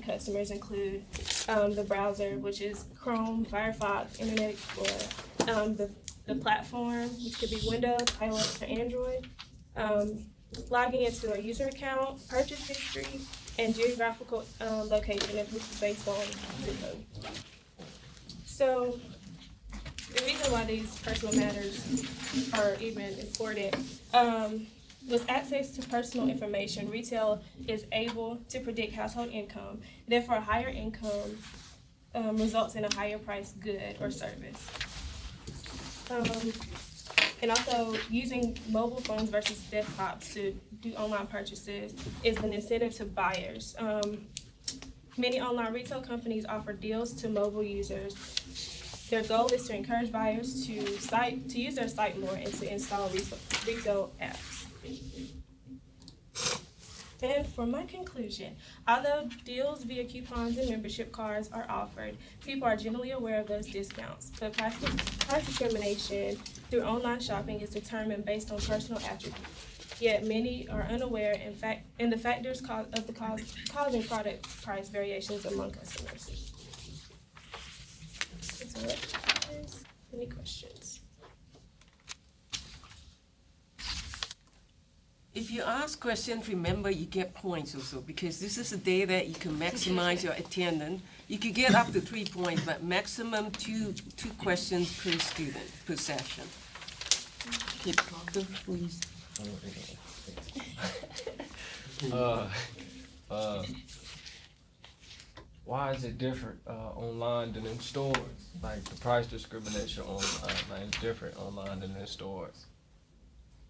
customers include the browser, which is Chrome, Firefox, Internet Explorer, the platform, which could be Windows, iOS, or Android, logging into a user account, purchase history, and geographical location, which is based on zip code. So the reason why these personal matters are even important, with access to personal information, retail is able to predict household income. Therefore, a higher income results in a higher priced good or service. And also, using mobile phones versus desktops to do online purchases is an incentive to buyers. Many online retail companies offer deals to mobile users. Their goal is to encourage buyers to use their site more and to install retail apps. And for my conclusion, although deals via coupons and membership cards are offered, people are generally aware of those discounts. But price discrimination through online shopping is determined based on personal attributes. Yet many are unaware in the factors causing product price variations among customers. That's all it is. Any questions? If you ask questions, remember you get points also, because this is a day that you can maximize your attendance. You could get up to 3 points, but maximum two questions per student, per session. Keep talking, please. Why is it different online than in stores? Like the price discrimination online is different online than in stores.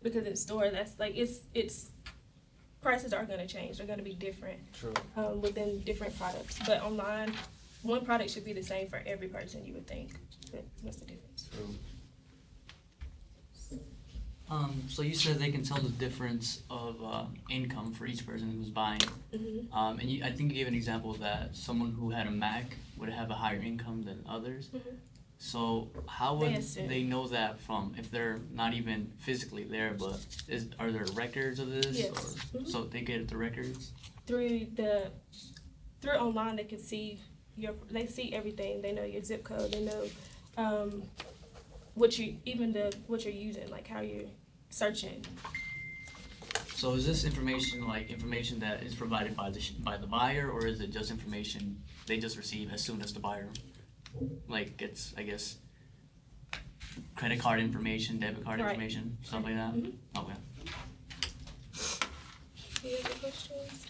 Because in store, that's like it's prices are going to change. They're going to be different. True. Within different products. But online, one product should be the same for every person. You would think. But what's the difference? True. So you said they can tell the difference of income for each person who's buying. Mm-hmm. And I think you gave an example that someone who had a Mac would have a higher income than others. Mm-hmm. So how would assume. they know that from, if they're not even physically there, but are there records of this? Yes. Or, Mhm. so they get the records? Through online, they can see they see everything. They know your zip code. They know what you're using, like how you're searching. So is this information that is provided by the buyer, or is it just information they just receive as soon as the buyer gets, I guess, credit card information, debit card Right. information, stuff like that? Mhm. Okay. Any other questions?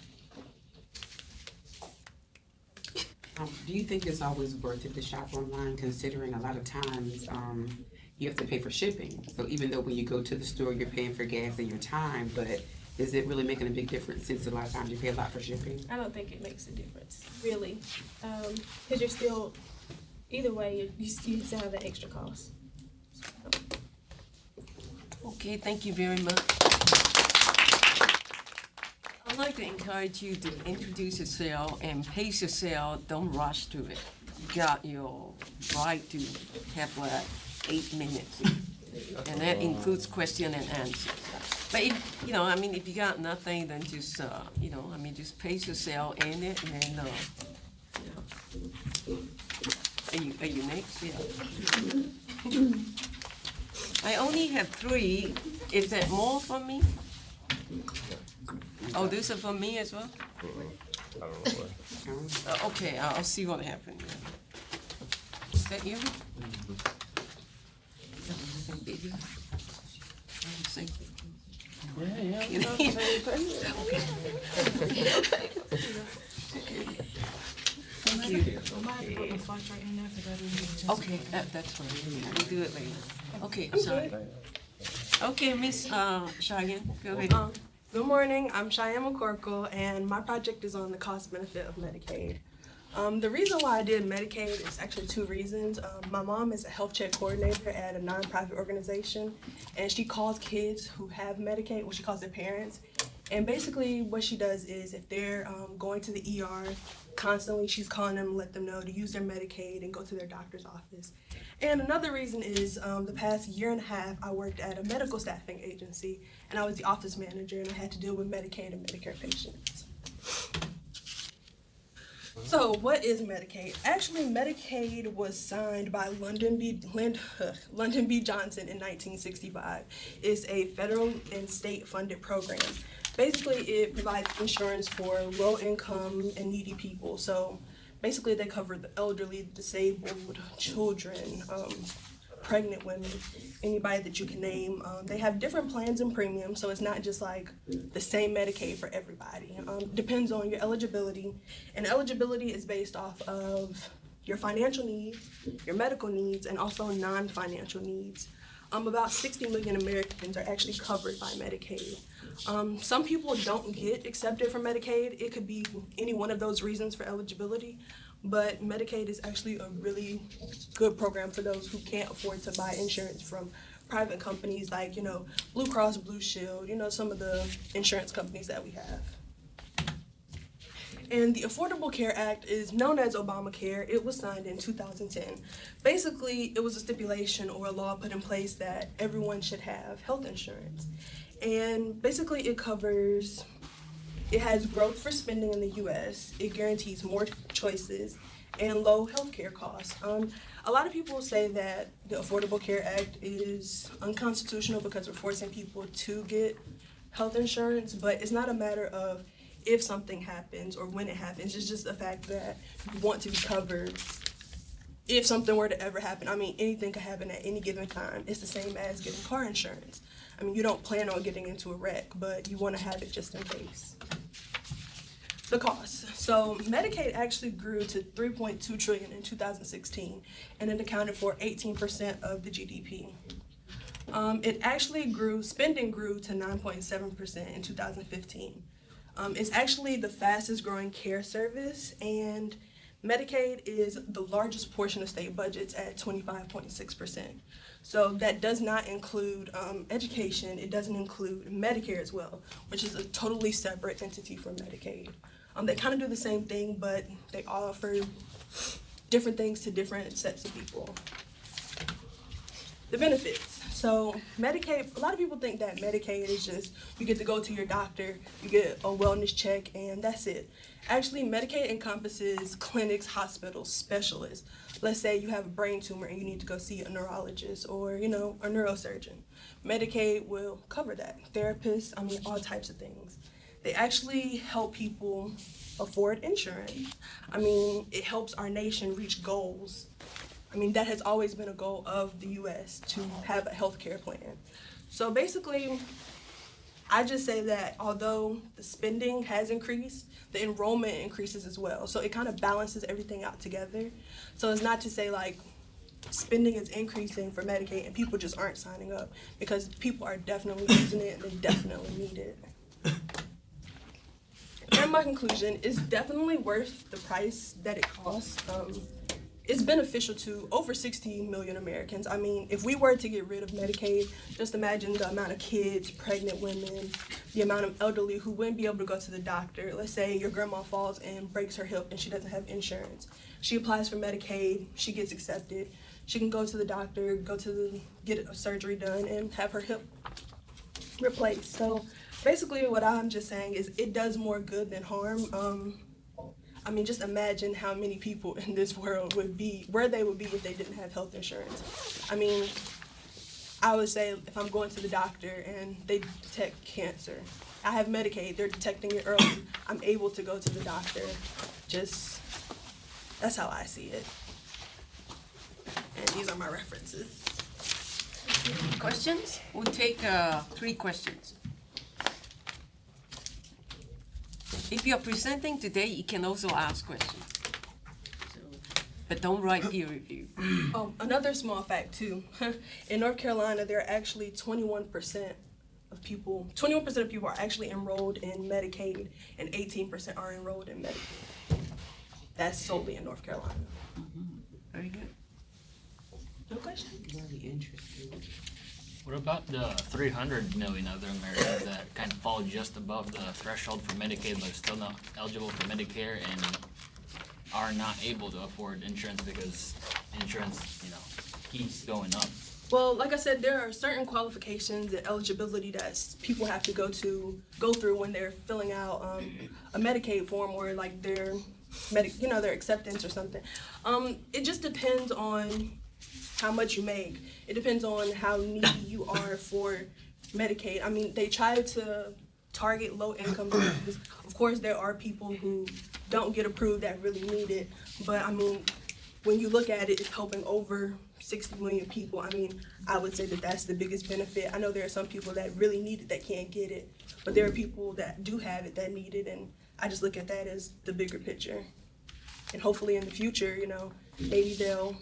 Do you think it's always worth it to shop online, considering a lot of times you have to pay for shipping? So even though when you go to the store, you're paying for gas and your time, but is it really making a big difference since a lot of times you pay a lot for shipping? I don't think it makes a difference, really, because you're still, either way, you still have that extra cost. Okay, thank you very much. I'd like to encourage you to introduce yourself and pace yourself. Don't rush to it. You got your right to have like 8 minutes, and that includes question and answer. But if if you got nothing, then just just pace yourself in it, and Are you next? Yeah. I only have 3. Is that more for me? Oh, this is for me as well? I don't know what. Okay, I'll see what happens. Is that you? Thank you. Okay, that's fine. We'll do it later. Okay, I'm sorry. Okay, Miss Cheyenne, go ahead. Good morning, I'm Cheyenne McCorkle, and my project is on the cost benefit of Medicaid. The reason why I did Medicaid is actually 2 reasons. My mom is a health check coordinator at a nonprofit organization, and she calls kids who have Medicaid, well, she calls their parents. And basically what she does is if they're going to the ER constantly, she's calling them, let them know to use their Medicaid and go to their doctor's office. And another reason is the past 1.5 years, I worked at a medical staffing agency, and I was the office manager, and I had to deal with Medicaid and Medicare patients. So, what is Medicaid? Actually, Medicaid was signed by Lyndon B. Johnson in 1965. It's a federal and state funded program. Basically, it provides insurance for low income and needy people. So, basically, they cover the elderly, disabled, children, pregnant women, anybody that you can name. They have different plans and premiums, so it's not just like the same Medicaid for everybody. Depends on your eligibility, and eligibility is based off of your financial needs, your medical needs, and also non-financial needs. About 60 million Americans are actually covered by Medicaid. Some people don't get accepted for Medicaid. It could be any one of those reasons for eligibility, but Medicaid is actually a really good program for those who can't afford to buy insurance from private companies like, Blue Cross Blue Shield, some of the insurance companies that we have. And the Affordable Care Act is known as Obamacare. It was signed in 2010. Basically, it was a stipulation or a law put in place that everyone should have health insurance. And basically, it has growth for spending in the U.S., it guarantees more choices, and low healthcare costs. A lot of people say that the Affordable Care Act is unconstitutional because we're forcing people to get health insurance, but it's not a matter of if something happens or when it happens. It's just the fact that you want to be covered if something were to ever happen. Anything could happen at any given time. It's the same as getting car insurance. You don't plan on getting into a wreck, but you want to have it just in case. The costs. So Medicaid actually grew to $3.2 trillion in 2016, and it accounted for 18% of the GDP. It actually spending grew to 9.7% in 2015. It's actually the fastest growing care service, and Medicaid is the largest portion of state budgets at 25.6%. So that does not include education. It doesn't include Medicare as well, which is a totally separate entity from Medicaid. They kind of do the same thing, but they offer different things to different sets of people. The benefits. So Medicaid, a lot of people think that Medicaid is just, you get to go to your doctor, you get a wellness check, and that's it. Actually, Medicaid encompasses clinics, hospitals, specialists. Let's say you have a brain tumor and you need to go see a neurologist or, a neurosurgeon. Medicaid will cover that. Therapists, all types of things. They actually help people afford insurance. It helps our nation reach goals. That has always been a goal of the U.S. to have a healthcare plan. So basically, I just say that although the spending has increased, the enrollment increases as well. So it kind of balances everything out together. So it's not to say like spending is increasing for Medicaid and people just aren't signing up, because people are definitely using it and they definitely need it. And my conclusion is definitely worth the price that it costs. It's beneficial to over 60 million Americans. If we were to get rid of Medicaid, just imagine the amount of kids, pregnant women, the amount of elderly who wouldn't be able to go to the doctor. Let's say your grandma falls and breaks her hip and she doesn't have insurance. She applies for Medicaid, she gets accepted. She can go to the doctor, get a surgery done and have her hip replaced. So basically what I'm just saying is it does more good than harm. Just imagine how many people in this world would be, where they would be if they didn't have health insurance. I would say if I'm going to the doctor and they detect cancer, I have Medicaid, they're detecting it early, I'm able to go to the doctor. That's how I see it. And these are my references. Questions? We'll take 3 questions. If you're presenting today, you can also ask questions. But don't write peer review. Oh, another small fact too. In North Carolina, there are actually 21% of people are actually enrolled in Medicaid, and 18% are enrolled in Medicaid. That's solely in North Carolina. Very good. No question? Very interesting. What about the 300 million other Americans that kind of fall just above the threshold for Medicaid but still not eligible for Medicare and are not able to afford insurance because insurance, keeps going up? Well, like I said, there are certain qualifications and eligibility that people have to go through when they're filling out a Medicaid form, or like they're their acceptance or something. It just depends on how much you make. It depends on how needy you are for Medicaid. I mean, they try to target low income families. Of course, there are people who don't get approved that really need it, but I mean, when you look at it, it's helping over 60 million people. I mean, I would say that that's the biggest benefit. I know there are some people that really need it that can't get it, but there are people that do have it that need it, and I just look at that as the bigger picture. And hopefully in the future, maybe they'll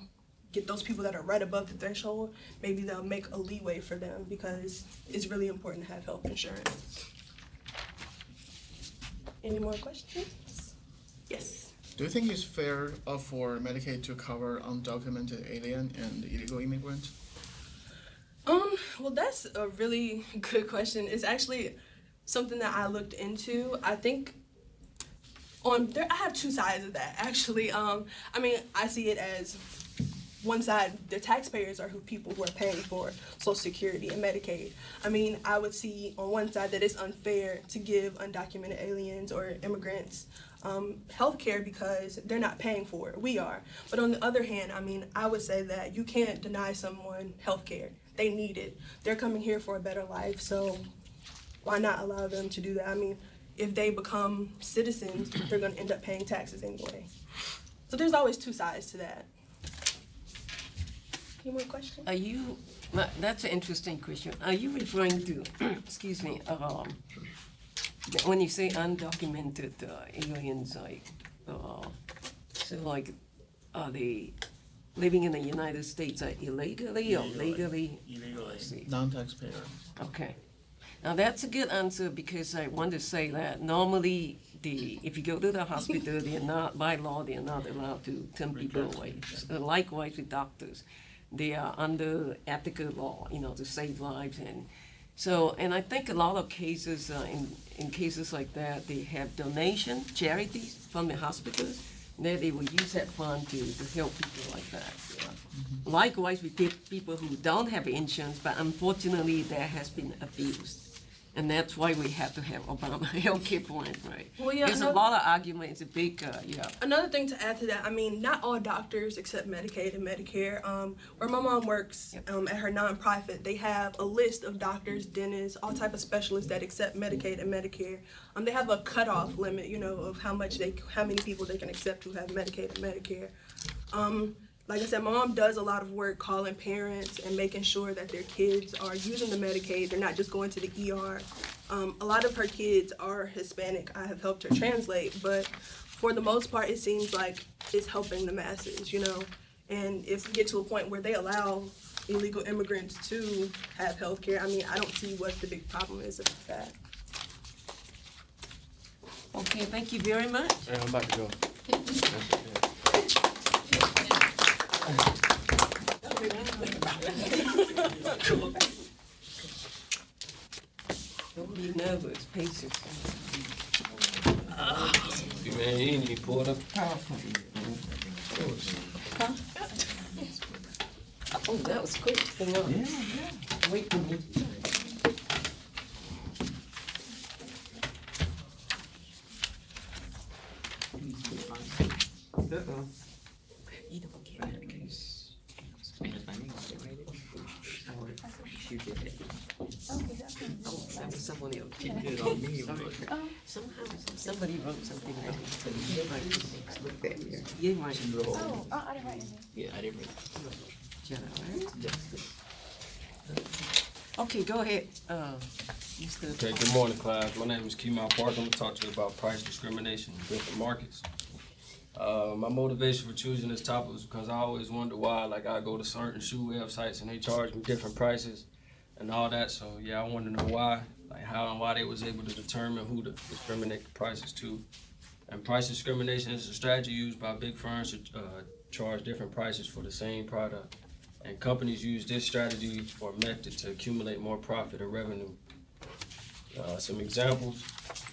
get those people that are right above the threshold, maybe they'll make a leeway for them because it's really important to have health insurance. Any more questions? Yes. Do you think it's fair for Medicaid to cover undocumented alien and illegal immigrants? Well, that's a really good question. It's actually something that I looked into. I think I have two sides of that, actually. I mean, I see it as one side, the taxpayers are people who are paying for Social Security and Medicaid. I mean, I would see on one side that it's unfair to give undocumented aliens or immigrants health care because they're not paying for it. We are. But on the other hand, I mean, I would say that you can't deny someone health care. They need it. They're coming here for a better life, so why not allow them to do that? I mean, if they become citizens, they're going to end up paying taxes anyway. So there's always two sides to that. Any more questions? That's an interesting question. Are you referring to, excuse me, when you say undocumented aliens, are they living in the United States illegally or legally? Illegally. Non-taxpayer. Okay. Now that's a good answer because I want to say that normally if you go to the hospital, by law, they're not allowed to turn people away. Likewise with doctors. They are under ethical law, to save lives. And I think a lot of cases, in cases like that, they have charities from the hospitals, that they will use that fund to help people like that. Yeah. Likewise with people who don't have insurance, but unfortunately that has been abused. And that's why we have to have Obama healthcare plan, right? Well, yeah, There's a lot of argument. It's a big, Another thing to add to that, I mean, not all doctors accept Medicaid and Medicare. Where my mom works, at her nonprofit, they have a list of doctors, dentists, all type of specialists that accept Medicaid and Medicare. They have a cutoff limit, of how many people they can accept who have Medicaid and Medicare. Like I said, my mom does a lot of work calling parents and making sure that their kids are using the Medicaid. They're not just going to the ER. A lot of her kids are Hispanic. I have helped her translate, but for the most part, it seems like it's helping the masses, And if we get to a point where they allow illegal immigrants to have health care, I mean, I don't see what the big problem is with that. Okay, thank you very much. Hey, I'm about to go. Don't be nervous, pace yourself. Man, you need to pull up the PowerPoint. Oh, that was quick. Yeah. Wait a minute. You don't care. That was someone else. Somehow, somebody wrote something wrong. You might. Oh, I didn't write anything. Yeah, I didn't read. Jenna, right? Okay, go ahead, Mr. Okay, good morning, class. My name is Kemal Park. I'm gonna talk to you about price discrimination in different markets. My motivation for choosing this topic was because I always wonder why, I go to certain shoe websites and they charge me different prices and all that. So yeah, I want to know why, how and why they was able to determine who to discriminate the prices to. And price discrimination is a strategy used by big firms to charge different prices for the same product. And companies use this strategy or method to accumulate more profit or revenue. Some examples,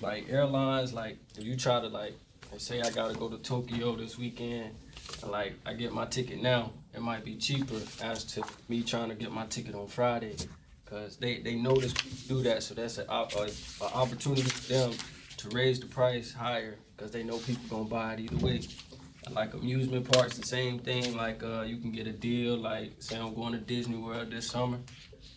like airlines, if you try to say I gotta go to Tokyo this weekend, and I get my ticket now, it might be cheaper as to me trying to get my ticket on Friday, because they notice people do that, so that's an opportunity for them to raise the price higher because they know people gonna buy it either way. Like amusement parks, the same thing. Like you can get a deal. Like say I'm going to Disney World this summer,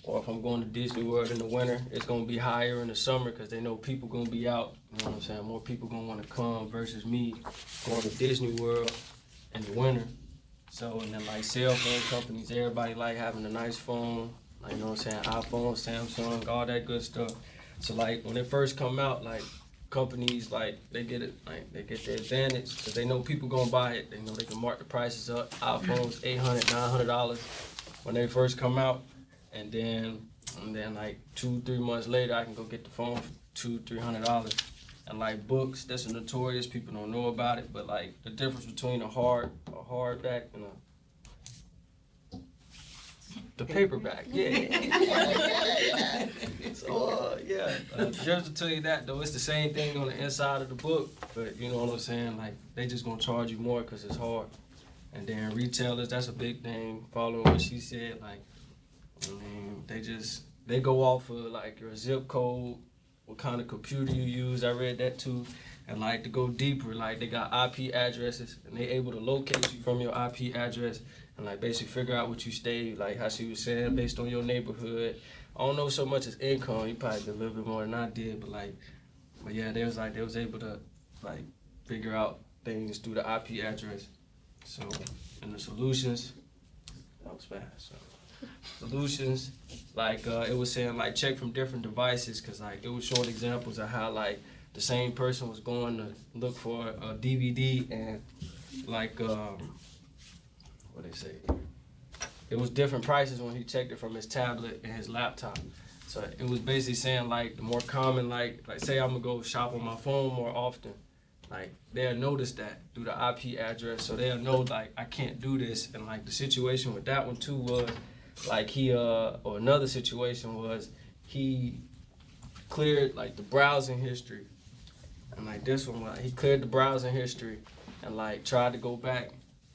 or if I'm going to Disney World in the winter, it's gonna be higher in the summer because they know people gonna be out. You know what I'm saying? More people gonna want to come versus me going to Disney World in the winter. So and then like cell phone companies, everybody like having a nice phone. Like you know what I'm saying? iPhone, Samsung, all that good stuff. So like when it first come out, like companies like they get it, like they get the advantage because they know people gonna buy it. They know they can mark the prices up. iPhones $800, $900 when they first come out, and then like 2-3 months later, I can go get the phone for $200-$300. And like books, that's a notorious. People don't know about it, but like the difference between a hardback and the paperback, yeah. So just to tell you that though, it's the same thing on the inside of the book, but you know what I'm saying? Like they just gonna charge you more because it's hard. And then retailers, that's a big thing. Following what she said, like I mean, they go off of like your zip code, what kind of computer you use. I read that too. And like to go deeper, like they got IP addresses and they able to locate you from your IP address and like basically figure out what you stay, like how she was saying, based on your neighborhood. I don't know so much as income, you probably did a little bit more than I did, but yeah, they was able to like figure out things through the IP address. So and the solutions, that was fast. So solutions, like it was saying like check from different devices, cause like it was showing examples of how like the same person was going to look for a DVD and like what they say, it was different prices when he checked it from his tablet and his laptop. So it was basically saying like the more common, like say I'm gonna go shop on my phone more often, like they'll notice that through the IP address, so they'll know like I can't do this. And like the situation with that one too was like or another situation was he cleared like the browsing history, and like this one he cleared the browsing history and like tried to go back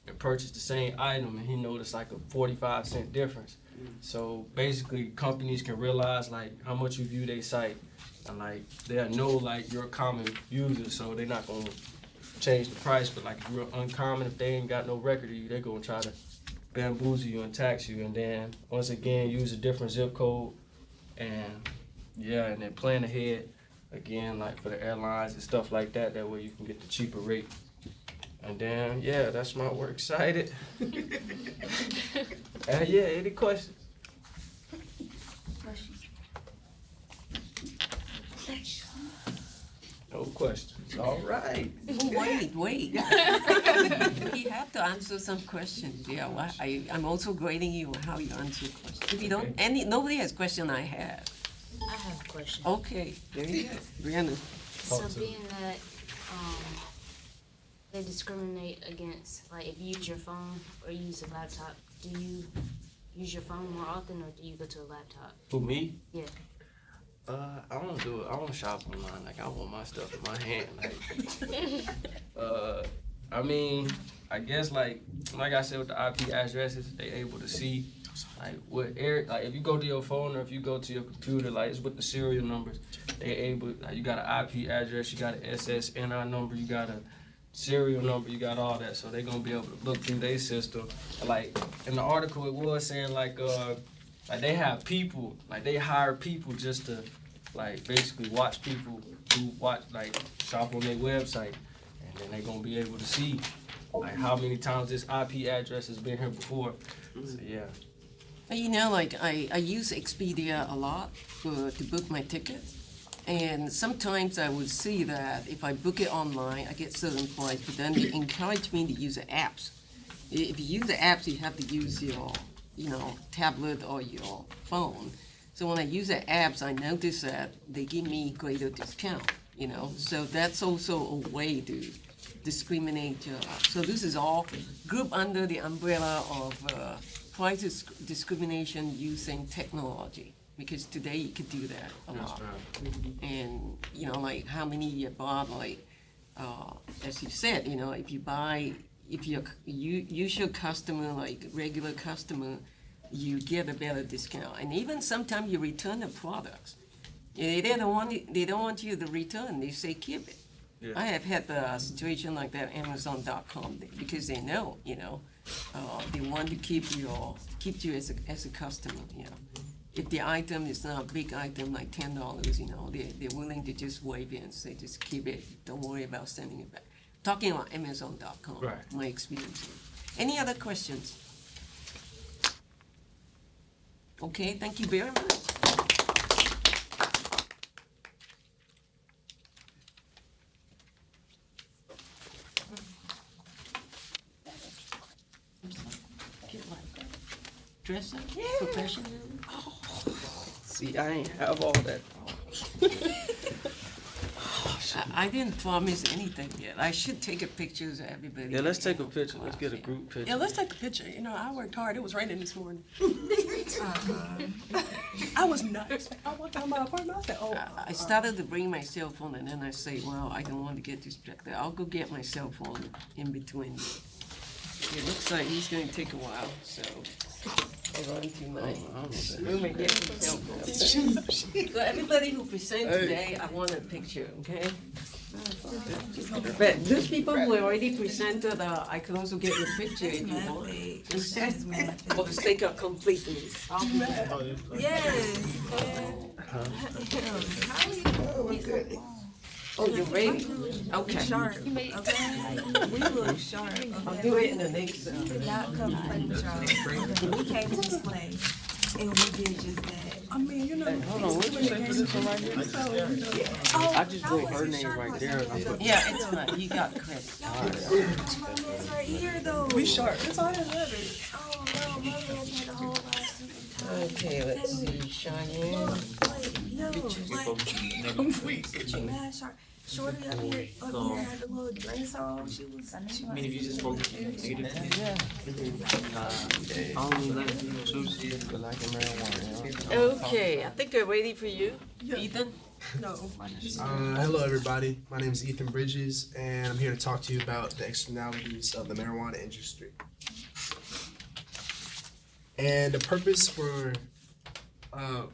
and purchase the same item, and he noticed like a 45-cent difference. So basically companies can realize like how much you view their site, and like they'll know like you're a common user, so they're not gonna change the price. But like if you're uncommon, if they ain't got no record of you, they're gonna try to bamboozle you and tax you. And then once again use a different zip code, and and then plan ahead again like for the airlines and stuff like that, that way you can get the cheaper rate. And then that's my work excited. Any questions? No questions. All right. Oh, wait. You have to answer some questions. Yeah, I'm also grading you on how you answer questions. If you don't, nobody has question, I have. I have a question. Okay, there you go. Brianna. So being that they discriminate against, like, if you use your phone or use a laptop, do you use your phone more often or do you go to a laptop? Who, me? Yeah. I don't do it. I don't shop online. Like I want my stuff in my hand. Like, I mean, I guess like I said with the IP addresses, they able to see like what like if you go to your phone or if you go to your computer, like it's with the serial numbers. They able like you got an IP address, you got an SSNI number, you got a serial number, you got all that. So they gonna be able to look through their system. Like in the article, it was saying like they have people, like they hire people just to like basically watch people who watch like shop on their website, and then they gonna be able to see like how many times this IP address has been here before. So You know, like I use Expedia a lot to book my ticket, and sometimes I would see that if I book it online, I get certain price, but then they encourage me to use the apps. If you use the apps, you have to use your tablet or your phone. So when I use the apps, I notice that they give me greater discount, So that's also a way to discriminate. So this is all grouped under the umbrella of price discrimination using technology. Because today you could do that a lot. And, like how many you bought, like, as you said, if you're usual customer, like regular customer, you get a better discount. And even sometimes you return the products. They don't want you to return. They say keep it. Yeah. I have had the situation like that Amazon.com because they know, they want to keep you as a customer. If the item is not a big item like $10, they're willing to just waive it and say just keep it. Don't worry about sending it back. Talking about Amazon.com, Right. my experience. Any other questions? Okay, thank you very much. Dress up professionally. See, I ain't have all that. I didn't promise anything yet. I should take a pictures of everybody. Yeah, let's take a picture. Let's get a group picture. Yeah, let's take a picture. I worked hard. It was raining this morning. I was nuts. I walked out of my apartment. I said, "Oh." I started to bring my cell phone and then I say, well, I don't want to get distracted. I'll go get my cell phone in between. It looks like he's going to take a while, so I'll run to my room and get my cell phone. So everybody who presents today, I want a picture, okay? But those people who already presented, I can also get your picture if you want. Just for the sake of completeness. Oh, you're ready? Okay. Sharp, okay? We look sharp, I'll okay? do it in the next, Did not come to play with y'all. We came to display, and we did just that. I mean, Hold on, what you say for this one right here? I just wrote her name right there. And I put yeah, it's fine, you got credit. It's right here, though. we sharp. That's all I have it. Oh, no, my man's had a whole lot of super time. Okay, let's see, Cheyenne. Mad sharp. Shorty up here had the little drinks on. She was. I mean, if you just focus on negative, only let you associate with like marijuana. Okay, I think they're ready for you, Ethan. No. Hello, everybody. My name is Ethan Bridges, and I'm here to talk to you about the externalities of the marijuana industry. And the purpose for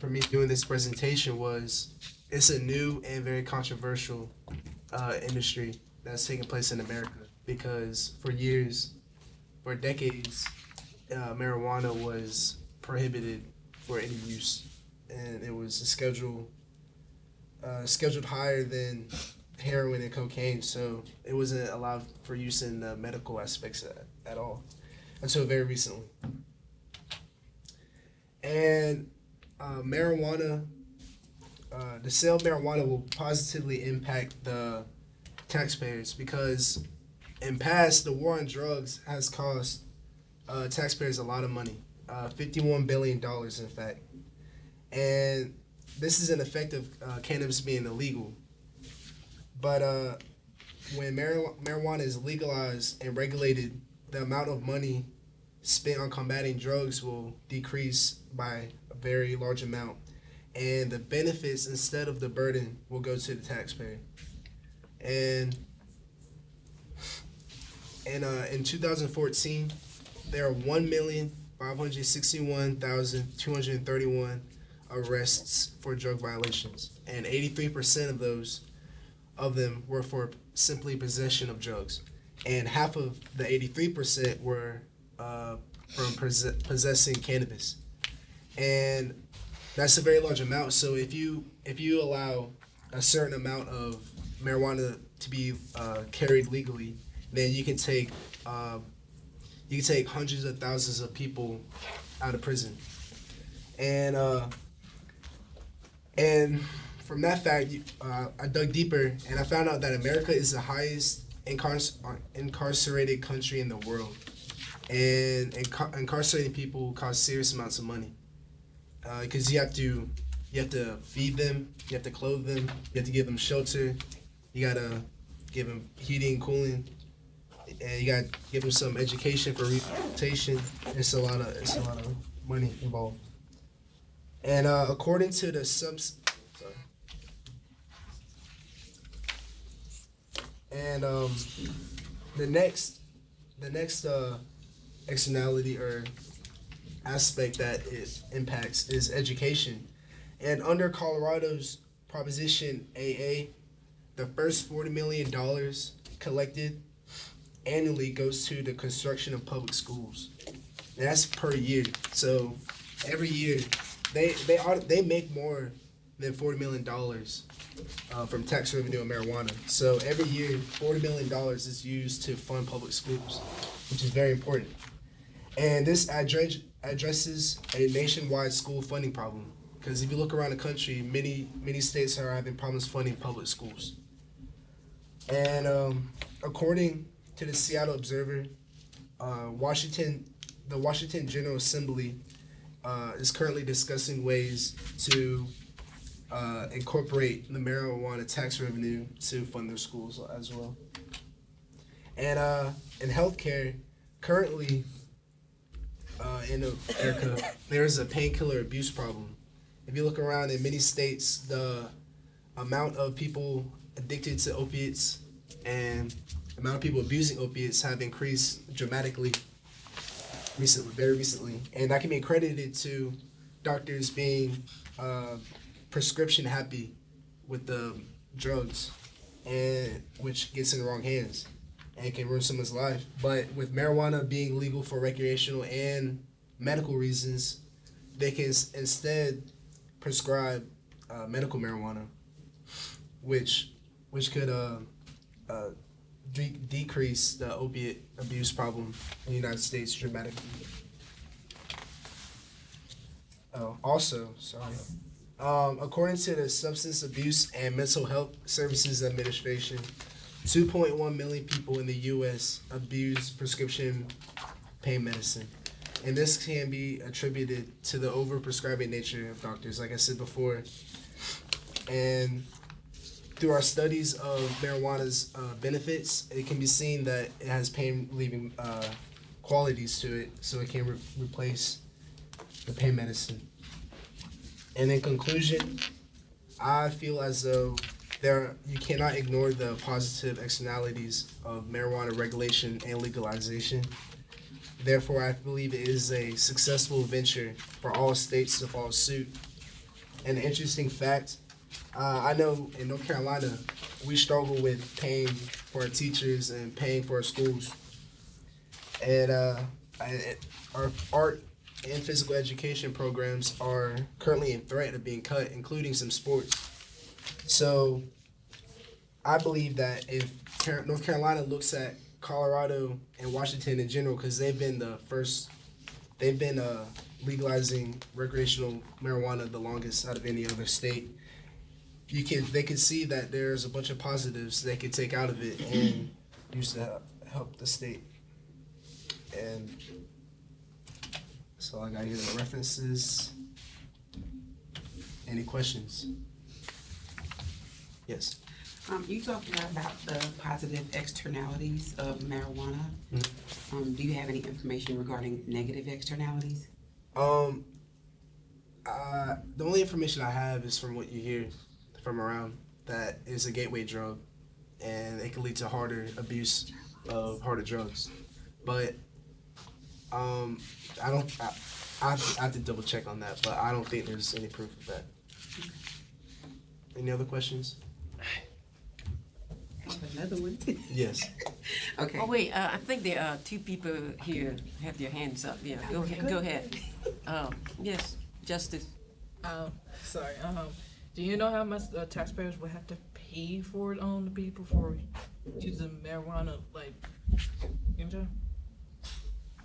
me doing this presentation was it's a new and very controversial industry that's taking place in America because for decades, marijuana was prohibited for any use, and it was scheduled higher than heroin and cocaine, so it wasn't allowed for use in the medical aspects at all until very recently. And marijuana, the sale of marijuana will positively impact the taxpayers because in past, the war on drugs has cost taxpayers a lot of money, $51 billion in fact. And this is an effect of cannabis being illegal. But when marijuana is legalized and regulated, the amount of money spent on combating drugs will decrease by a very large amount. And the benefits instead of the burden will go to the taxpayer. And in 2014, there are 1,561,231 arrests for drug violations, and 83% of them were for simply possession of drugs, and half of the 83% were from possessing cannabis, and that's a very large amount. So if you allow a certain amount of marijuana to be carried legally, then you can take hundreds of thousands of people out of prison, and from that fact, I dug deeper and I found out that America is the highest incarcerated country in the world, and incarcerating people costs serious amounts of money, because you have to feed them, you have to clothe them, you have to give them shelter, you gotta give them heating and cooling, and you gotta give them some education for rehabilitation. It's a lot of money involved. And according to the the next externality or aspect that it impacts is education. And under Colorado's Proposition AA, the first $40 million collected annually goes to the construction of public schools. And that's per year. So every year, they make more than $40 million from tax revenue of marijuana. So every year, $40 million is used to fund public schools, which is very important. And this addresses a nationwide school funding problem. Because if you look around the country, many states are having problems funding public schools. And according to the Seattle Observer, the Washington General Assembly is currently discussing ways to incorporate the marijuana tax revenue to fund their schools as well. And in healthcare, currently in America, there's a painkiller abuse problem. If you look around in many states, the amount of people addicted to opiates and the amount of people abusing opiates have increased dramatically very recently. And that can be credited to doctors being prescription happy with the drugs, and which gets in the wrong hands and can ruin someone's life. But with marijuana being legal for recreational and medical reasons, they can instead prescribe medical marijuana, which could decrease the opiate abuse problem in the United States dramatically. According to the Substance Abuse and Mental Health Services Administration, 2.1 million people in the U.S. abuse prescription pain medicine. And this can be attributed to the overprescribing nature of doctors, like I said before. And through our studies of marijuana's benefits, it can be seen that it has pain-relieving qualities to it, so it can replace the pain medicine. And in conclusion, I feel as though you cannot ignore the positive externalities of marijuana regulation and legalization. Therefore, I believe it is a successful venture for all states to follow suit. An interesting fact, I know in North Carolina, we struggle with paying for our teachers and paying for our schools. And our art and physical education programs are currently in threat of being cut, including some sports. So I believe that if North Carolina looks at Colorado and Washington in general, because they've been legalizing recreational marijuana the longest out of any other state, they could see that there's a bunch of positives they could take out of it and use to help the state. And so I got here the references. Any questions? Yes. You talked about the positive externalities of marijuana. Do you have any information regarding negative externalities? The only information I have is from what you hear from around, that it's a gateway drug and it can lead to harder abuse of harder drugs. But I have to double check on that, but I don't think there's any proof of that. Any other questions? Another one? Yes. Okay. Oh, wait, I think there are two people here have their hands up. Yeah, go ahead. Yes, Justice. Sorry. Do you know how much the taxpayers would have to pay for it on the people for using marijuana, like, you know?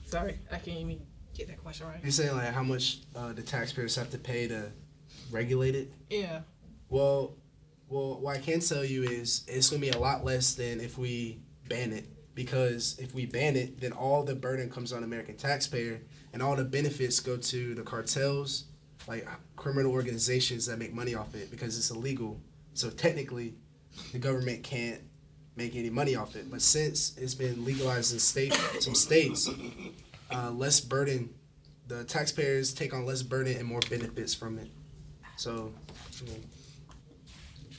Sorry, I can't even get that question right. You're saying like how much the taxpayers have to pay to regulate it? Yeah. Well, what I can tell you is it's going to be a lot less than if we ban it. Because if we ban it, then all the burden comes on the American taxpayer, and all the benefits go to the cartels, like criminal organizations that make money off it, because it's illegal. So technically, the government can't make any money off it. But since it's been legalized in some states, less burden, the taxpayers take on less burden and more benefits from it. So,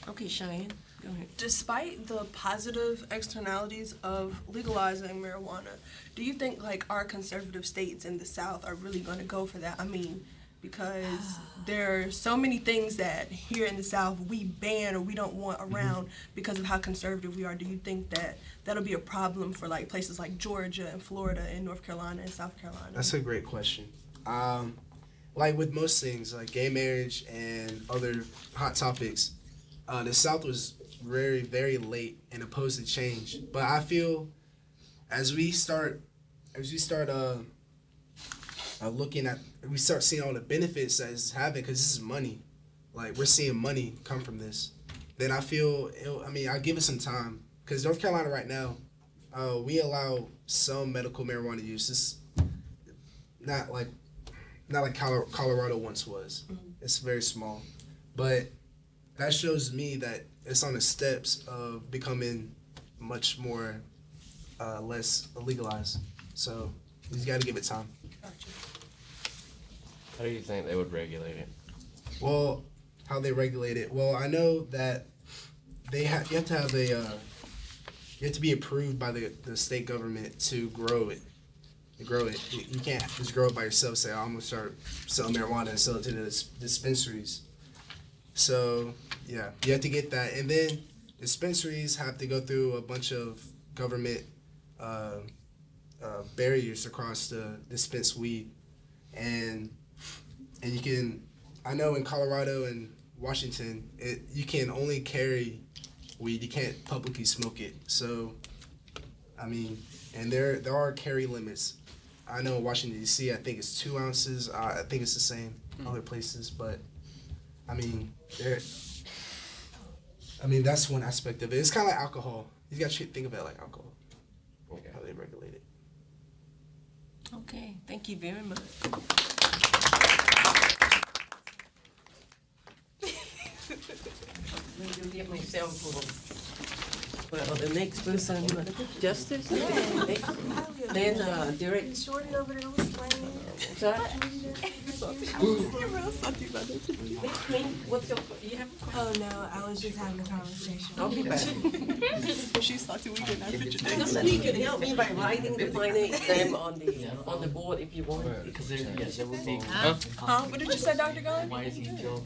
Okay, Cheyenne, go ahead. Despite the positive externalities of legalizing marijuana, do you think like our conservative states in the South are really going to go for that? I mean, because there are so many things that here in the South we ban or we don't want around because of how conservative we are. Do you think that that'll be a problem for like places like Georgia and Florida and North Carolina and South Carolina? That's a great question. Like with most things, like gay marriage and other hot topics, the South was very, very late and opposed to change. But I feel as we start looking at, we start seeing all the benefits that it's having, because this is money. Like, we're seeing money come from this. Then I feel, I'll give it some time. Because North Carolina right now, we allow some medical marijuana use. It's not like Colorado once was. It's very small. But that shows me that it's on the steps of becoming much more less legalized. So you just got to give it time. How do you think they would regulate it? Well, how they regulate it? Well, I know that you have to be approved by the state government to grow it. You can't just grow it by yourself. Say, I'm gonna start selling marijuana and sell it to the dispensaries. So yeah, you have to get that, and then dispensaries have to go through a bunch of government barriers across to dispense weed, and you can. I know in Colorado and Washington, you can only carry weed. You can't publicly smoke it. So, and there are carry limits. I know in Washington D.C., I think it's 2 ounces. I think it's the same other places, but that's one aspect of it. It's kind of like alcohol. You got to think of it like alcohol. Okay, how they regulate it. Okay, thank you very much. I'm gonna get myself full. Well, the next person, Justice, then Derek. Shorty over there was playing. Sorry? Queen, what's your, you have a question? Oh no, I was just having a conversation. I'll be back. She's salty we didn't have picture days. Somebody can help me by writing the final exam on the board if you want. Because there would be. What did you say, Dr. Gunn? Why is he Joe?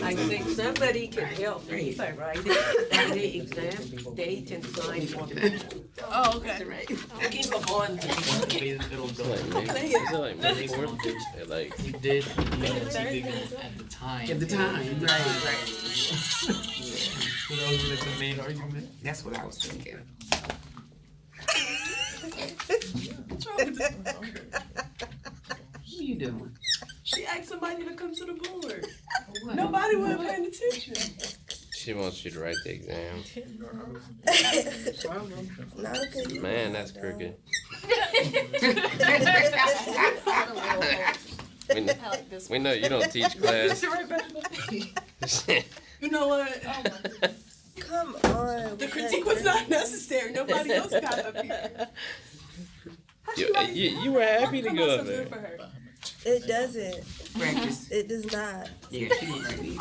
I think somebody can help me by writing the exam date and time on the board. Oh, okay. Keep them on. It'll go. Is it like May 4th? Like, He did at the time. At the time, right. So that was like the main argument. That's what I was thinking. What are you doing? She asked somebody to come to the board. Nobody was paying attention. she wants you to write the exam. Not a good. Man, that's crooked. We know you don't teach class. You know what? Come on. The critique was not necessary. Nobody else got up here. You were happy to go up there. It doesn't. Practice. It does not. Yeah, she was ready.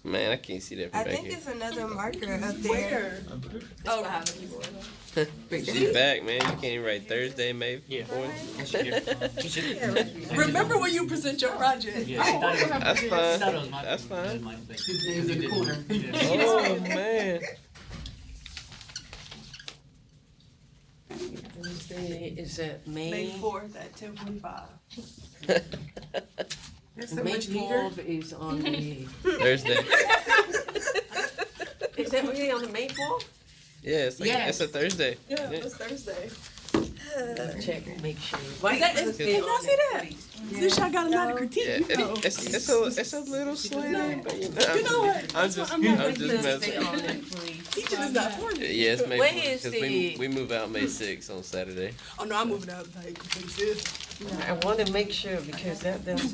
Man, I can't see that from I back think here. it's another marker up there. Oh, She's back, man. You can't even write Thursday, May 4th. remember when you present your project? That's fine. That's fine. His name's in the corner. Oh, man. Wednesday is at May May 4th at 10:45. May 12th is on the. Thursday. Is that really on the May 4th? Yeah, it's like it's a Thursday. Yeah, it's Thursday. Check, make sure. Is that, did y'all see that? This y'all got a lot of critique. Yeah, You know. it's a little slanted, but You know what? I'm just messing. Teaching is not for me. Yeah, it's May When 4th, is 'cause the- we move out May 6th on Saturday. Oh no, I'm moving out like May 5th. I want to make sure because that's.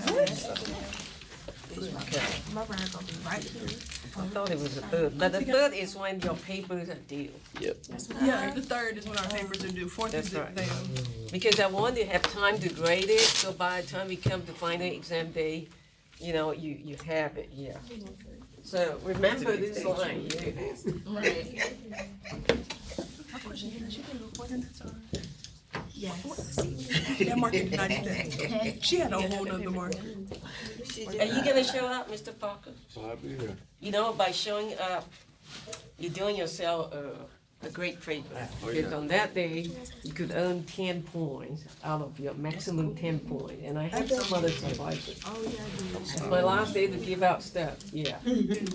My brother gonna be right here. I thought it was the 3rd, but the 3rd is when your papers are due. Yep. Yeah, the 3rd is when our papers are due. 4th That's is the right. day. Because I want to have time to grade it, so by the time we come to final exam day, you know, you have it, yeah. So remember this line here. Right. Yes. That market did not do that. She had a whole nother market. Are you gonna show up, Mr. Parker? I'll be here. You know, by showing up, you're doing yourself a great favor. Because on that day, you could earn 10 points out of your maximum 10 points. And I have some other surprises. Oh, yeah, I do. It's my last day to give out stuff, yeah.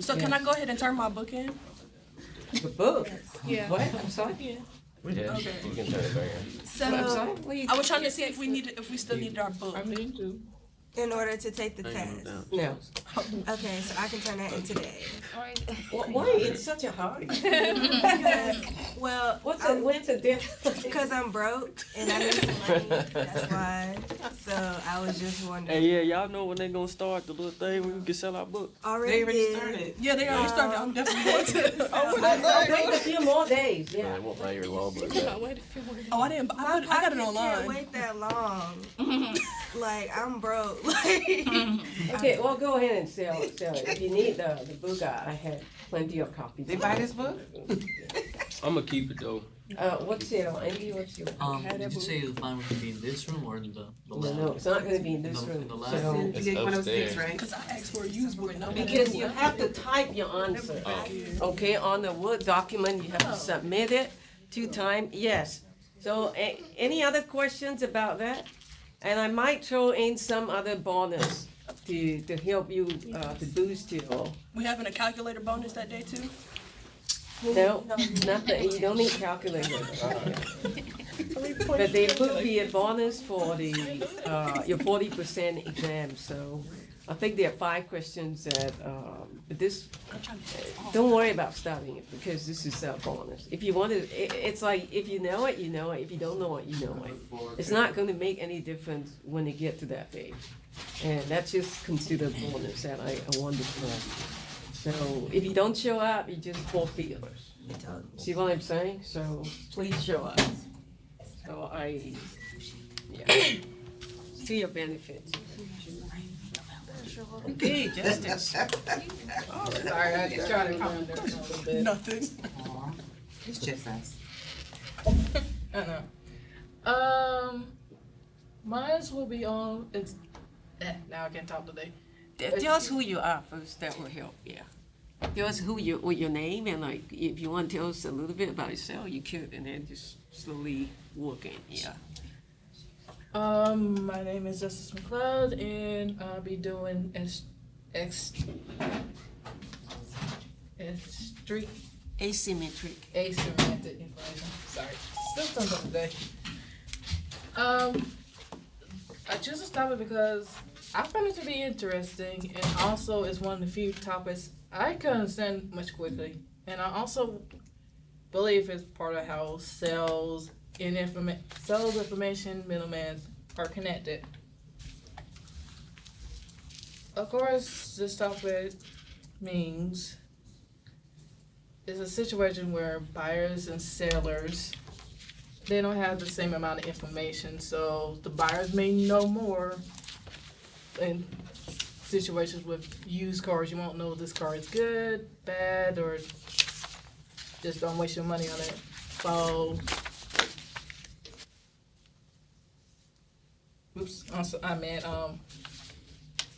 So can I go ahead and turn my book in? The book? Yeah. What? I'm sorry? Yeah. Yeah, Okay. you can turn it back on. So, I'm sorry? What are you I was trying to see if we still needed our book. in order to take the test. No. Okay, so I can turn that in today. Why in such a hurry? Because, well, What's the difference? because I'm broke and I need some money. That's why. So I was just wondering. Hey, yeah, y'all know when they gonna start the little thing when we can sell our books? Already did. Yeah, they already started. I'm definitely going to. Wait a few more days, Yeah. yeah. They won't buy your law book. Oh, I didn't. I got it Pockets online. can't wait that long. Like, I'm broke. Like, Okay, well, go ahead and sell it. If you need the book, I have plenty of copies. They buy this book? I'm gonna keep it though. What's your, Andy, what's your? Did you say the fine would be in this room or in the lab? No, it's not gonna be in this In the- room. in the lab? So, You get 106, right? Because I asked for a used book. because you have to type your answer, okay, on the Word document, you have to submit it 2 times, yes. So, any other questions about that? And I might throw in some other bonus to help you, to boost your, We having a calculator bonus that day too. no, nothing, you don't need calculator. But there could be a bonus for the, your 40% exam, so I think there are 5 questions that, but this, don't worry about studying it, because this is a bonus. If you want to, it's like, if you know it, you know it, if you don't know it, you know it. It's not gonna make any difference when you get to that page. And that's just considered bonus that I wanted to know. So if you don't show up, you just forfeit. See what I'm saying? So please show up. So yeah, to your benefit. Okay, Justice. Sorry, I just tried to calm down a little bit. Nothing. Aw, it's just us. I know. Mine's will be on. It's now I can't talk today. Tell us who you are first, that will help, yeah. Tell us who you, what your name, and like, if you want to tell us a little bit about yourself, you could, and then just slowly work in, yeah. My name is Justice McLeod, and I'll be doing street Asymmetric. asymmetric information. Sorry, still something today. I choose this topic because I find it to be interesting, and also it's one of the few topics I can understand much quickly. And I also believe it's part of how sales information, middlemen are connected. Of course, this topic means it's a situation where buyers and sellers, they don't have the same amount of information, so the buyers may know more. In situations with used cars, you won't know if this car is good, bad, or just don't waste your money on it. So,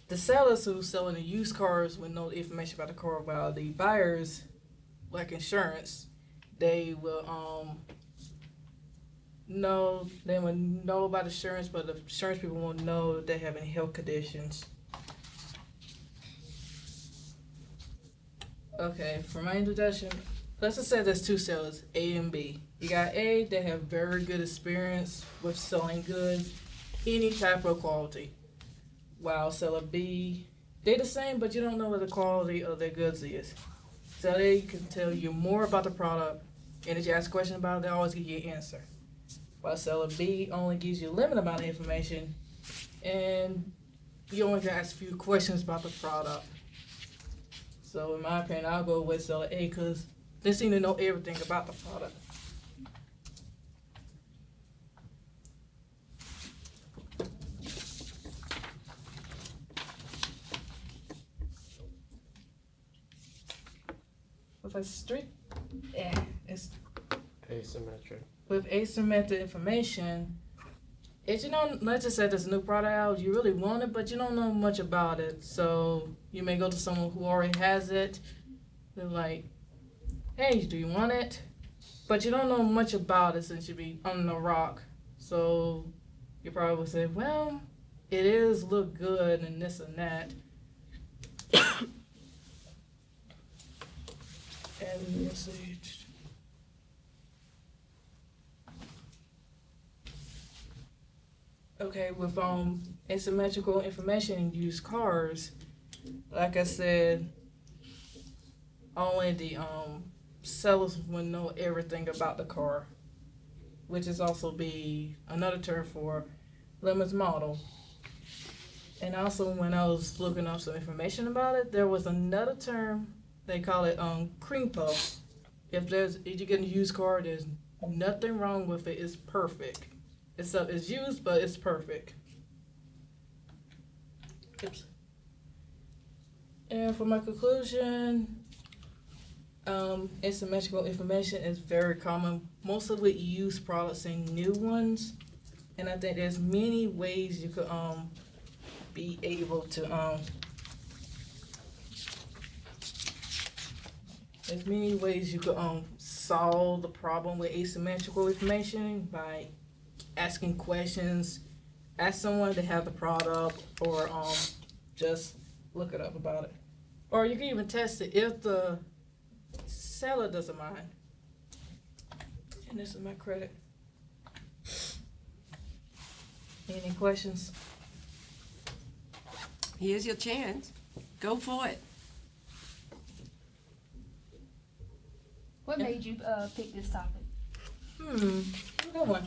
the sellers who selling the used cars will know the information about the car, while the buyers, like insurance, they will they will know about insurance, but the insurance people won't know if they have any health conditions. Okay, for my introduction, let's just say there's 2 sellers, A and B. You got A, they have very good experience with selling goods, any type of quality. While seller B, they're the same, but you don't know what the quality of their goods is. So they can tell you more about the product, and if you ask a question about it, they always give you an answer. While seller B only gives you a limited amount of information, and you only can ask a few questions about the product. So in my opinion, I'll go with seller A because they seem to know everything about the product. With a it's Asymmetric. with asymmetric information, It's, you know, let's just say there's a new product out, you really want it, but you don't know much about it. So you may go to someone who already has it. They're like, hey, do you want it? But you don't know much about it since you be on the rock. So you probably would say, well, it is look good and this and that. And let's see. Okay, with asymmetrical information in used cars, like I said, only the sellers will know everything about the car, which is also be another term for limits model. And also, when I was looking up some information about it, there was another term, they call it cream puff. If you get a used car, there's nothing wrong with it, it's perfect. It's used, but it's perfect. Oops. And for my conclusion, asymmetrical information is very common, mostly with used products and new ones. And I think there's many ways you could be able to there's many ways you could solve the problem with asymmetrical information by asking questions, ask someone to have the product, or just look it up about it. Or you can even test it if the seller doesn't mind. And this is my credit. Any questions? Here's your chance. Go for it. What made you pick this topic? Good one.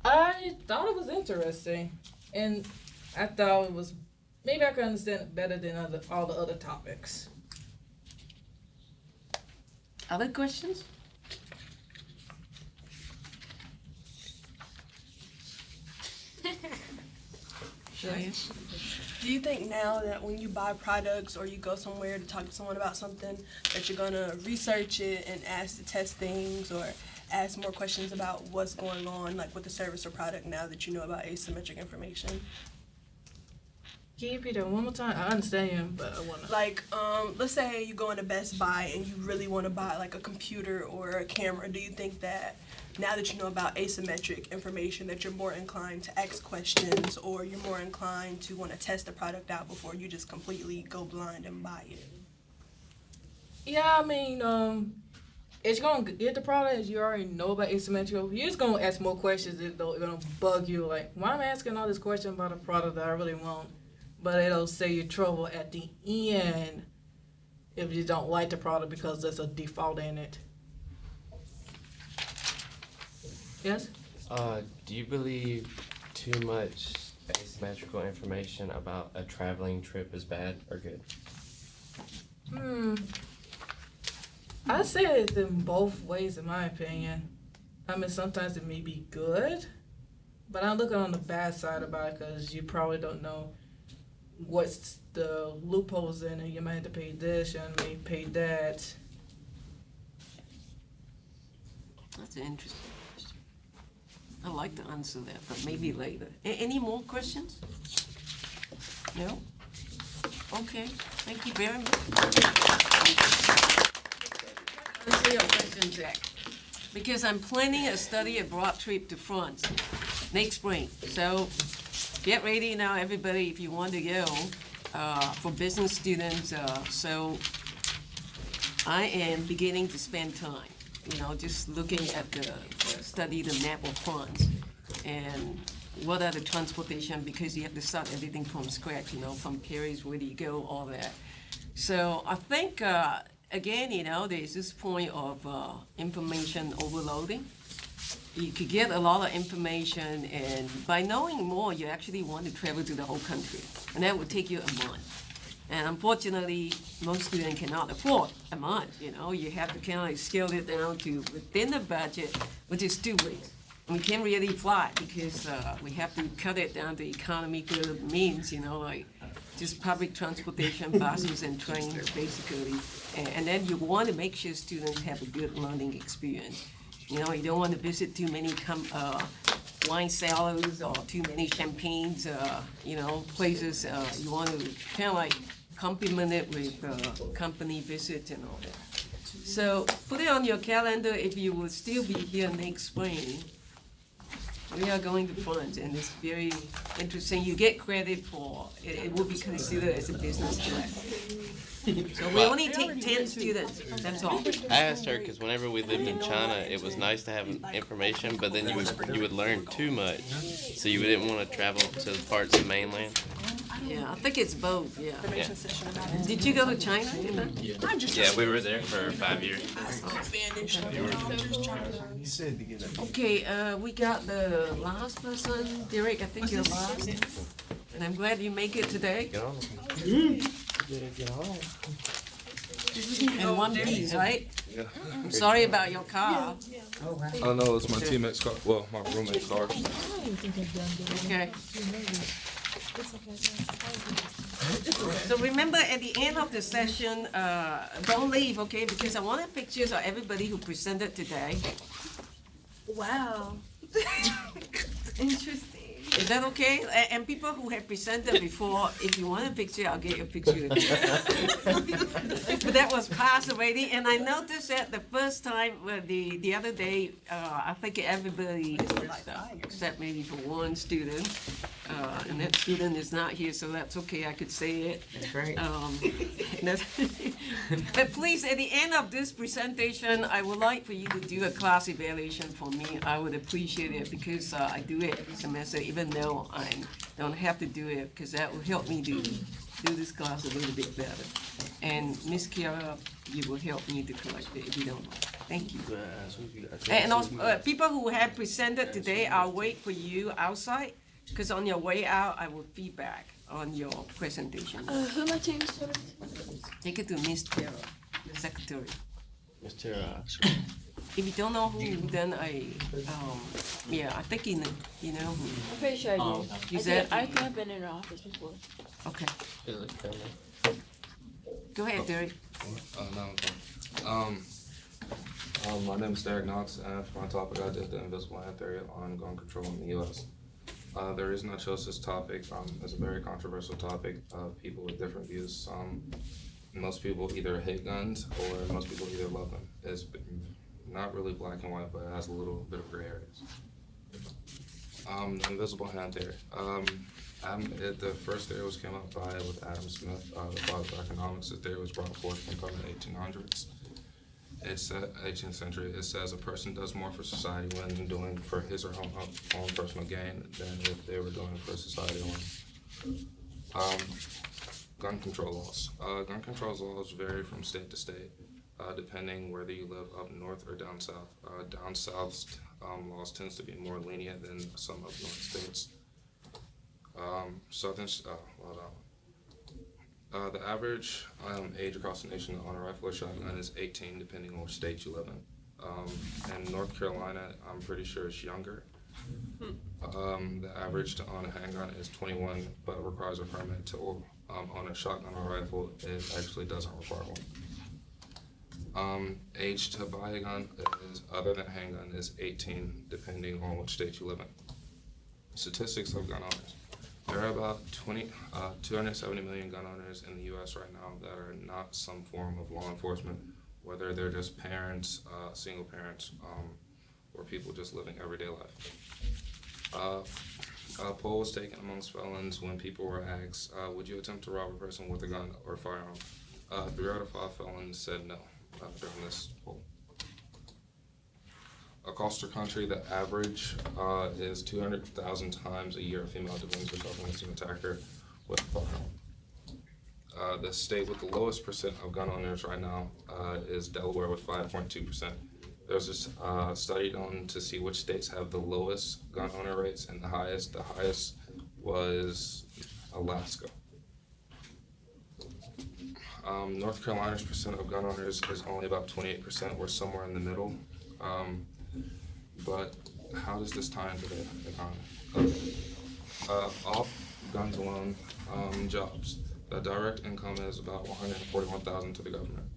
I thought it was interesting, and I thought it was, maybe I could understand it better than all the other topics. Other questions? Do you think now that when you buy products or you go somewhere to talk to someone about something, that you're gonna research it and ask to test things or ask more questions about what's going on, like with the service or product, now that you know about asymmetric information? Can you repeat that one more time? I understand you, but I wanna. Like, let's say you go into Best Buy and you really want to buy like a computer or a camera. Do you think that now that you know about asymmetric information that you're more inclined to ask questions, or you're more inclined to want to test the product out before you just completely go blind and buy it? Yeah, I mean, it's gonna get the product, you already know about asymmetrical. You're just gonna ask more questions that are gonna bug you. Like, why am I asking all this question about a product that I really want? But it'll save you trouble at the end if you don't like the product because there's a default in it. Yes? Do you believe too much asymmetrical information about a traveling trip is bad or good? I say it in both ways, in my opinion. I mean, sometimes it may be good, but I'm looking on the bad side about it because you probably don't know what's the loopholes in it. You might have to pay this, you may pay that. That's an interesting question. I'd like to answer that, but maybe later. Any more questions? No? Okay, thank you very much. Answer your question, Jack. Because I'm planning a study abroad trip to France next spring. So get ready now, everybody, if you want to go, for business students. So I am beginning to spend time, just looking at study the map of France and what are the transportation, because you have to start everything from scratch, from Paris, where do you go, all that. So I think, again, there's this point of information overloading. You could get a lot of information, and by knowing more, you actually want to travel to the whole country, and that would take you a month. And unfortunately, most students cannot afford a month. You have to kind of scale it down to within the budget, which is 2 weeks. And we can't really fly because we have to cut it down to economical means, like just public transportation, buses and trains, basically. And then you want to make sure students have a good learning experience. You don't want to visit too many wine cellars or too many champagnes, places, you want to kind of like complement it with company visit and all that. So put it on your calendar if you will still be here next spring. We are going to France, and it's very interesting. You get credit for it. It will be considered as a business class. So we only take 10 students. That's all. I asked her because whenever we lived in China, it was nice to have information, but then you would learn too much, so you didn't want to travel to parts of mainland. Yeah, I think it's both. Yeah. Yeah. Did you go to China? Yeah, we were there for 5 years. Okay, we got the last person, Derek. I think you're last, and I'm glad you make it today. Get on. And one piece, right? Yeah. I'm sorry about your car. Oh no, it's my teammate's car. Well, my roommate's car. Okay. So remember, at the end of the session, don't leave, okay? Because I wanted pictures of everybody who presented today. Wow. Interesting. Is that okay? And people who have presented before, if you want a picture, I'll get you a picture. But that was past already, and I noticed that the first time, the other day, I think everybody, except maybe for one student, and that student is not here, so that's okay, I could say it. That's right. But please, at the end of this presentation, I would like for you to do a class evaluation for me. I would appreciate it because I do it every semester, even though I don't have to do it, because that will help me to do this class a little bit better. And Miss Kiara, you will help me to collect it if you don't mind. Thank you. And also, people who have presented today, I'll wait for you outside, because on your way out, I will feedback on your presentation. Who am I changing to? Take it to Miss Kiara, the secretary. Mr. If you don't know who, then I think you know who. I'm pretty sure I do. Oh, You said, I think I've been in her office before. okay. Go ahead, Derek. No, my name is Derek Knox, and for my topic, I did the invisible hand theory on gun control in the U.S. The reason I chose this topic is a very controversial topic. People with different views. Most people either hate guns or most people either love them. It's not really black and white, but it has a little bit of gray areas. The invisible hand theory. The first theory was came up with Adam Smith, the father of economics. The theory was brought forth from the 1800s. It's 18th century. It says a person does more for society when doing for his or her own personal gain than if they were doing for society alone. Gun control laws. Gun control laws vary from state to state, depending whether you live up north or down south. Down south laws tends to be more lenient than some of north states. The average age across the nation on a rifle or shotgun is 18, depending on which state you live in. In North Carolina, I'm pretty sure it's younger. The average to own a handgun is 21, but requires a permit to own a shotgun or rifle. It actually doesn't require one. Age to buy a gun is, other than a handgun, is 18, depending on which state you live in. Statistics of gun owners. There are about 270 million gun owners in the U.S. right now that are not some form of law enforcement, whether they're just parents, single parents, or people just living everyday life. A poll was taken amongst felons when people were asked, would you attempt to rob a person with a gun or firearm? 3 out of 5 felons said no during this poll. Across the country, the average is 200,000 times a year a female defends herself against an attacker with a firearm. The state with the lowest percent of gun owners right now is Delaware with 5.2%. There's this study done to see which states have the lowest gun owner rates and the highest. The highest was Alaska. North Carolina's percent of gun owners is only about 28%. We're somewhere in the middle. But how does this tie into the economy? Off guns alone, jobs. The direct income is about $141,000 to the government.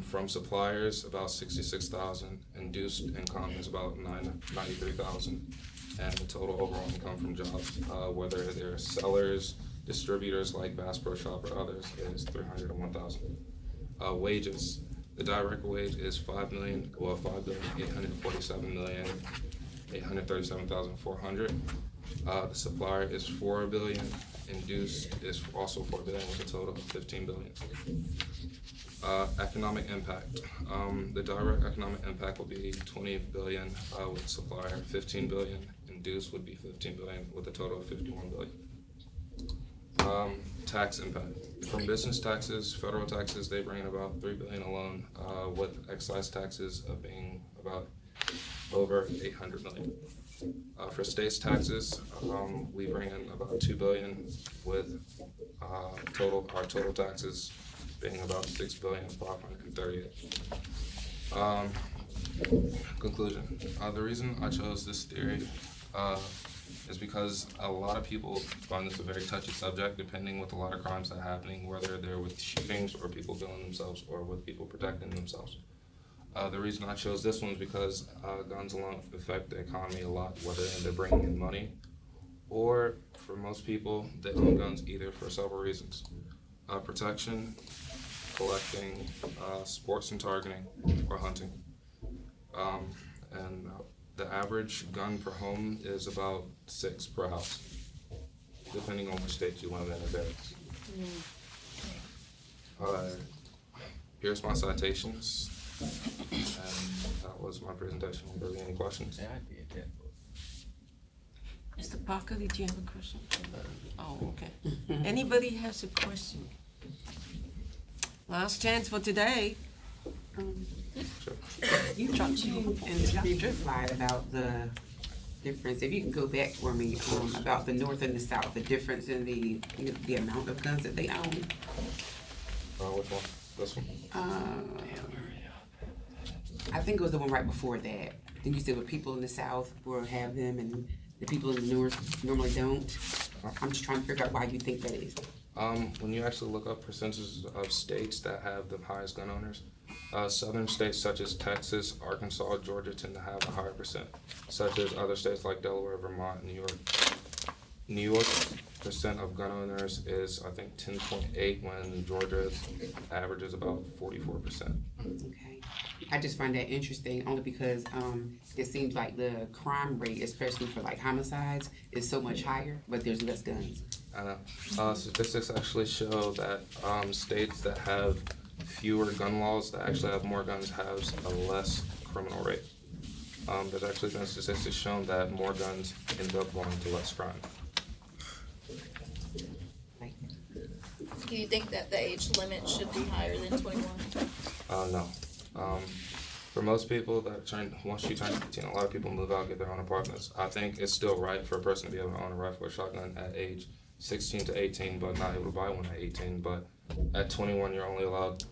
From suppliers, about $66,000. Induced income is about $93,000. and the total overall income from jobs, whether they're sellers, distributors like Bass Pro Shop or others, is 301,000. Wages, the direct wage is 5,847,837,400. The supplier is 4 billion. Induced is also 4 billion with a total of 15 billion. Economic impact. The direct economic impact will be 20 billion with supplier, 15 billion. Induced would be 15 billion with a total of 51 billion. Tax impact. From business taxes, federal taxes, they bring in about 3 billion alone, with excise taxes being about over 800 million. For states taxes, we bring in about 2 billion with our total taxes being about 6,538,000,000. Conclusion. The reason I chose this theory is because a lot of people find this a very touchy subject, depending with a lot of crimes that are happening, whether they're with shootings or people killing themselves or with people protecting themselves. The reason I chose this one is because guns alone affect the economy a lot, whether they're bringing in money or, for most people, they own guns either for several reasons. Protection, collecting, sports and targeting, or hunting. And the average gun per home is about 6 per house, depending on which state you live in. It varies. Here's my citations, and that was my presentation. Are there any questions? Mr. Parker, did you have a question? Oh, okay. Anybody has a question? Last chance for today. You talked in the slide about the difference. If you can go back for me, about the North and the South, the difference in the amount of guns that they own. Which one? This one? I think it was the one right before that. I think you said what people in the South will have them and the people in the North normally don't. I'm just trying to figure out why you think that is. When you actually look up percentages of states that have the highest gun owners, southern states such as Texas, Arkansas, Georgia tend to have a higher percent, such as other states like Delaware, Vermont, and New York. New York's percent of gun owners is, I think, 10.8, when Georgia's average is about 44%. Okay. I just find that interesting only because it seems like the crime rate, especially for like homicides, is so much higher, but there's less guns. I know. Statistics actually show that states that have fewer gun laws, that actually have more guns, have a less criminal rate. There's actually been statistics shown that more guns end up going to less crime. Do you think that the age limit should be higher than 21? No. For most people once you turn 18, a lot of people move out, get their own apartments. I think it's still right for a person to be able to own a rifle or shotgun at age 16 to 18, but not able to buy one at 18. But at 21,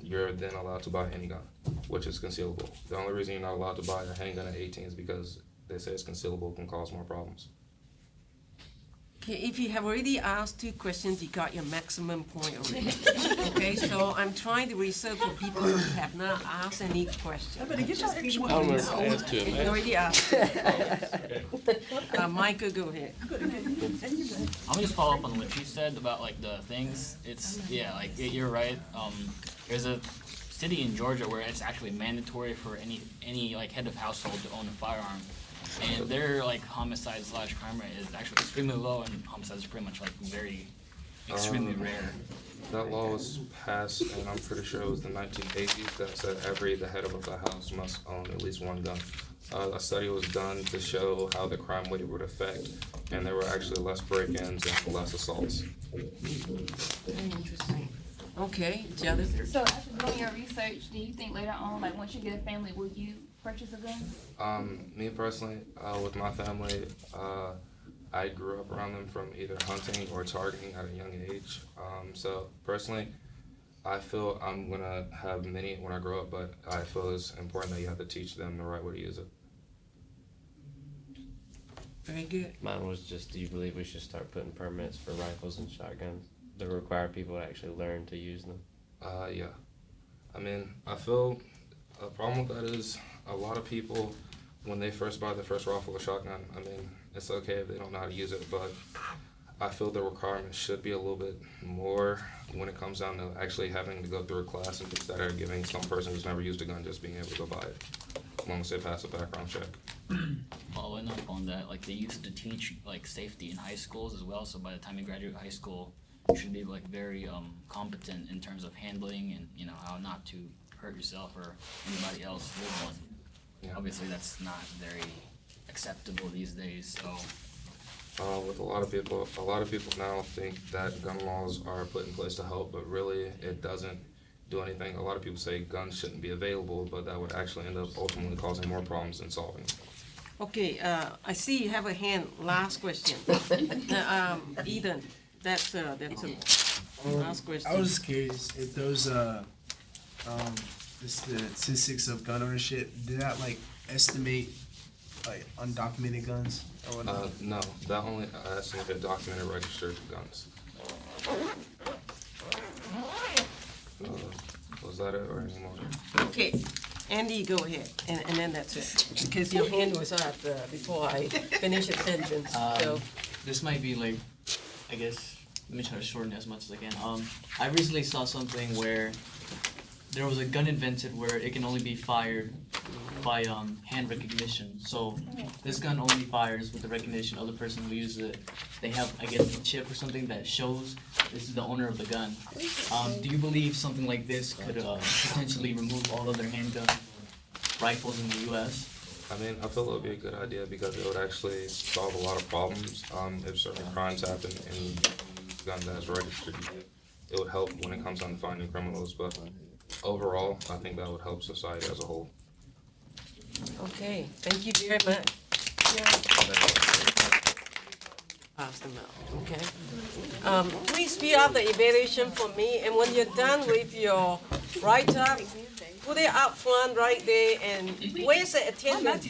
you're then allowed to buy any gun, which is concealable. The only reason you're not allowed to buy a handgun at 18 is because they say it's concealable, can cause more problems. Okay, if you have already asked 2 questions, you got your maximum point already. Okay, so I'm trying to reserve for people who have not asked any questions. I better get your extra I'm gonna ask too, You man. already asked. Michael, go ahead. I'm gonna just follow up on what you said about like the things. You're right. There's a city in Georgia where it's actually mandatory for any like head of household to own a firearm, and their like homicide / crime rate is actually extremely low, and homicides are pretty much like very extremely rare. That law was passed, and I'm pretty sure it was the 1980s, that said the head of a house must own at least one gun. A study was done to show how the crime rate would affect, and there were actually less break-ins and less assaults. Very interesting. Okay, Jonathan. So after doing your research, do you think later on, like once you get a family, will you purchase a gun? Me personally, with my family, I grew up around them from either hunting or targeting at a young age. So personally, I feel I'm gonna have many when I grow up, but I feel it's important that you have to teach them the right way to use it. Very good. Mine was just, do you believe we should start putting permits for rifles and shotguns that require people to actually learn to use them? Yeah. I mean, I feel a problem with that is a lot of people, when they first buy their first rifle or shotgun, I mean, it's okay if they don't know how to use it, but I feel the requirements should be a little bit more when it comes down to actually having to go through a class instead of giving some person who's never used a gun just being able to go buy it, as long as they pass a background check. Following up on that, like they used to teach like safety in high schools as well, so by the time you graduate high school, you should be like very competent in terms of handling and, you know, how not to hurt yourself or anybody else with one. Yeah. Obviously, that's not very acceptable these days, so. With a lot of people now think that gun laws are put in place to help, but really it doesn't do anything. A lot of people say guns shouldn't be available, but that would actually end up ultimately causing more problems than solving. Okay, I see you have a hand, last question. Eden, that's a last question. I was just curious if those the statistics of gun ownership, did that like estimate like undocumented guns or whatnot? No, that only estimated documented registered guns. Was that it or any more? Okay, Andy, go ahead, and then that's it, because your hand was up before I finished the sentence, so. This might be like, I guess, let me try to shorten it as much as I can. I recently saw something where there was a gun invented where it can only be fired by hand recognition. So this gun only fires with the recognition of the person who uses it. They have, I guess, a chip or something that shows this is the owner of the gun. Do you believe something like this could potentially remove all other handgun rifles in the U.S.? I mean, I feel it would be a good idea because it would actually solve a lot of problems. If certain crimes happen and the gun that's registered, it would help when it comes down to finding criminals. But overall, I think that would help society as a whole. Okay, thank you very much. Pass them out, okay? Please fill out the evaluation for me, and when you're done with your write-up, put it up front right there, and where's the attendance?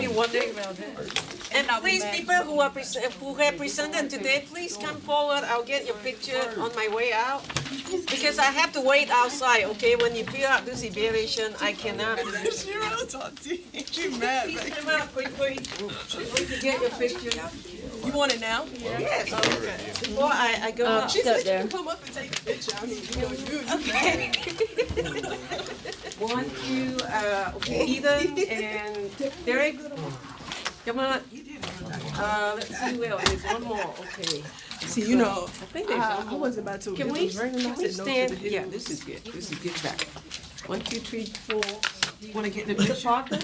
You wondering about that? And please, people who have presented today, please come forward, I'll get your picture on my way out. Because I have to wait outside, okay, when you fill out this evaluation, I cannot. Come out quickly, get your picture. You want it now? Yes, before I go up. She said you can come up and take a picture. I mean, you know, you. Okay. 1, 2, okay, Eden and Derek. Come on. Let's see, well, there's one more, okay. See, you know, I think there's one I more. wasn't about to. Can it we was raining, I said no to stand? the Yeah, hill. this is good. This is good back. 1, 2, 3, 4. You wanna get the picture, Parker?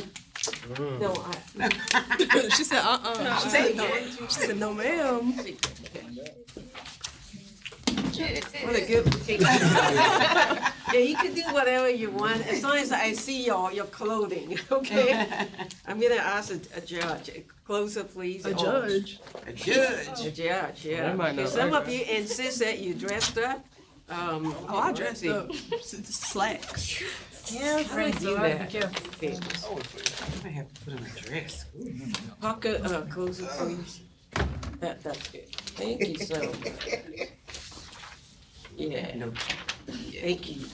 No, She said, She said, no. She said, no, ma'am. What a good picture. Yeah, you can do whatever you want, as long as I see your clothing, okay? I'm gonna ask a judge, closer please. A judge? A judge. A judge, yeah. That might not Because some work. of you insist that you dressed up. Oh, I dressed up. Slacks. Yeah, I do that. Okay. I have to put on a dress. Parker, closer please. That's good. Thank you so much. Yeah. Thank you.